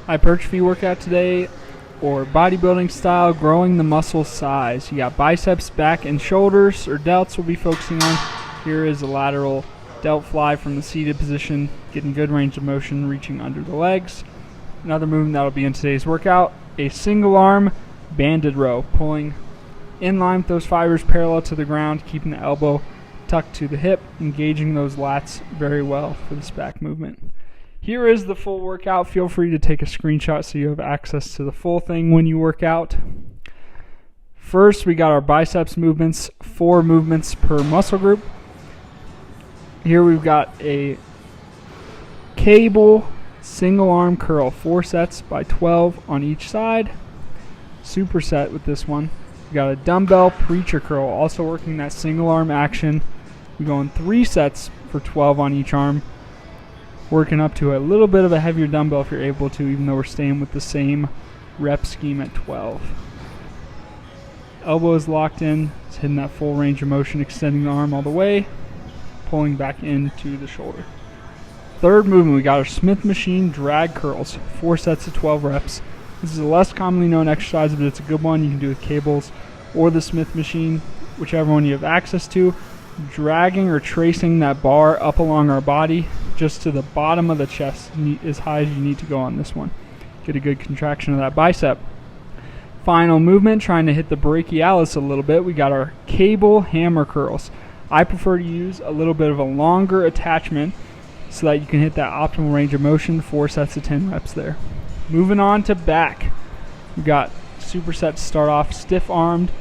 hypertrophy workout today, or bodybuilding style, growing the muscle size. You got biceps, back, and shoulders, or delts we'll be focusing on. Here is a lateral delt fly from the seated position, getting good range of motion, reaching under the legs. Another movement that will be in today's workout, a single arm banded row, pulling in line with those fibers parallel to the ground, keeping the elbow tucked to the hip, engaging those lats very well for this back movement. Here is the full workout. Feel free to take a screenshot so you have access to the full thing when you work out. First, we got our biceps movements, 4 movements per muscle group. Here we've got a cable single arm curl, 4 sets by 12 on each side. Superset with this one. We got a dumbbell preacher curl, also working that single arm action. We're going 3 sets for 12 on each arm, working up to a little bit of a heavier dumbbell if you're able to, even though we're staying with the same rep scheme at 12. Elbow is locked in, it's hitting that full range of motion, extending the arm all the way, pulling back into the shoulder. Third movement, we got our Smith machine drag curls, 4 sets of 12 reps. This is a less commonly known exercise, but it's a good one. You can do with cables or the Smith machine, whichever one you have access to. Dragging or tracing that bar up along our body, just to the bottom of the chest, as high as you need to go on this one. Get a good contraction of that bicep. Final movement, trying to hit the brachialis a little bit. We got our cable hammer curls. I prefer to use a little bit of a longer attachment so that you can hit that optimal range of motion, 4 sets of 10 reps there. Moving on to back. We got supersets to start off, stiff armed,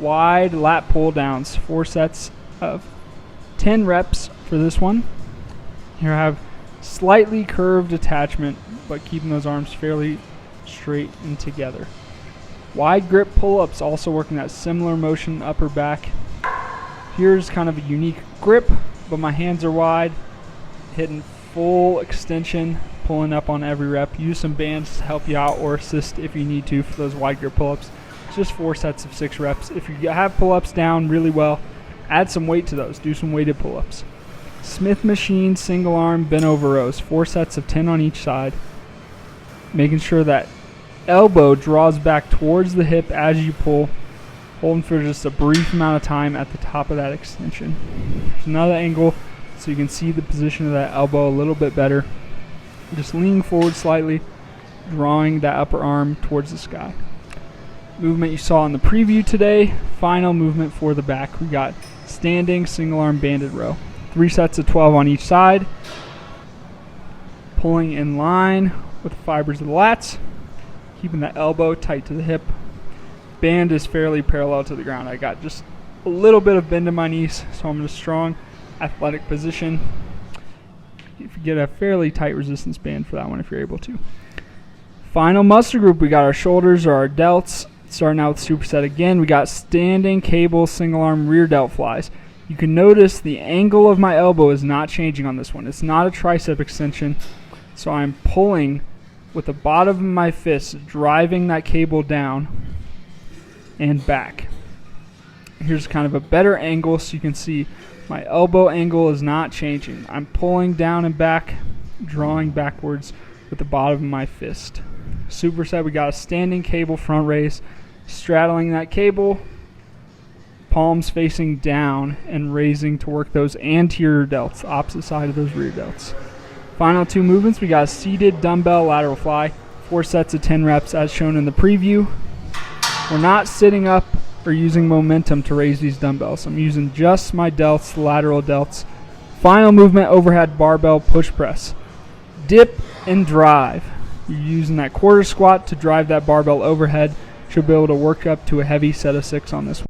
wide lat pull downs, 4 sets of 10 reps for this one. Here I have slightly curved attachment, but keeping those arms fairly straight and together. Wide grip pull-ups, also working that similar motion, upper back. Here's kind of a unique grip, but my hands are wide, hitting full extension, pulling up on every rep. Use some bands to help you out or assist if you need to for those wide grip pull-ups. It's just 4 sets of 6 reps. If you have pull-ups down really well, add some weight to those. Do some weighted pull-ups. Smith machine single arm bent over rows, 4 sets of 10 on each side. Making sure that elbow draws back towards the hip as you pull, holding for just a brief amount of time at the top of that extension. There's another angle so you can see the position of that elbow a little bit better. Just leaning forward slightly, drawing that upper arm towards the sky. Movement you saw in the preview today. Final movement for the back. We got standing single arm banded row, 3 sets of 12 on each side, pulling in line with the fibers of the lats, keeping the elbow tight to the hip. Band is fairly parallel to the ground. I got just a little bit of bend in my knees, so I'm in a strong athletic position. If you get a fairly tight resistance band for that one if you're able to. Final muscle group, we got our shoulders or our delts. Starting out with superset again, we got standing cable single arm rear delt flies. You can notice the angle of my elbow is not changing on this one. It's not a tricep extension, so I'm pulling with the bottom of my fist, driving that cable down and back. Here's kind of a better angle so you can see my elbow angle is not changing. I'm pulling down and back, drawing backwards with the bottom of my fist. Superset, we got a standing cable front raise, straddling that cable, palms facing down and raising to work those anterior delts, opposite side of those rear delts. Final 2 movements, we got a seated dumbbell lateral fly, 4 sets of 10 reps as shown in the preview. We're not sitting up or using momentum to raise these dumbbells. I'm using just my delts, lateral delts. Final movement, overhead barbell push press. Dip and drive. You're using that quarter squat to drive that barbell overhead. Should be able to work up to a heavy set of 6 on this one.